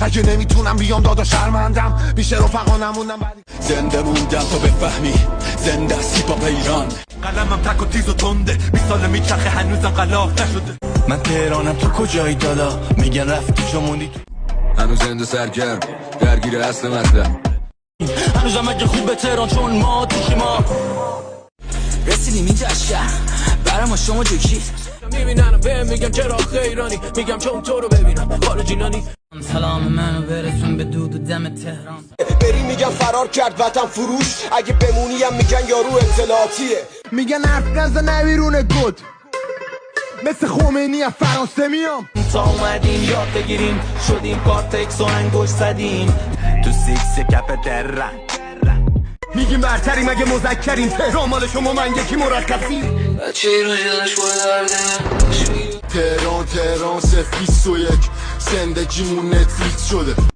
اگه نمیتونم بیام دادا شرمندم بیشه رفقا نموندم زنده موندم تا بفهمی زنده است هیپ ایران. قلمم تک و تیز و تنده 20 ساله میچرخه هنوزم غلاف نشده. من تهرانم تو کجایی دادا میگن رفتی چه موندی هنوز زنده سرگرم درگیر اصل مطلب هنوزم اگه خوبه تهران چون ما توشی ما رسیدیم اینجا شهر برام شما جوکی میبینن بهم میگم چرا خیرانی میگم چون تو رو ببینم خارجینانی. سلام منو برسون به دود و دم تهران بری میگن فرار کرد وطن فروش اگه بمونیم میگن یارو اطلاعاتیه میگن حرف نزن بیرون گد مثل خمینی از فرانسه میام تا اومدیم یاد بگیریم شدیم کارتکس و انگوش زدیم تو سیکس کپ درن. میگیم برتریم اگه مذکریم تهران مال شما من یکی مرکبیم بچه رو جلش تهران 021 زندگیمون نتفلیکس شده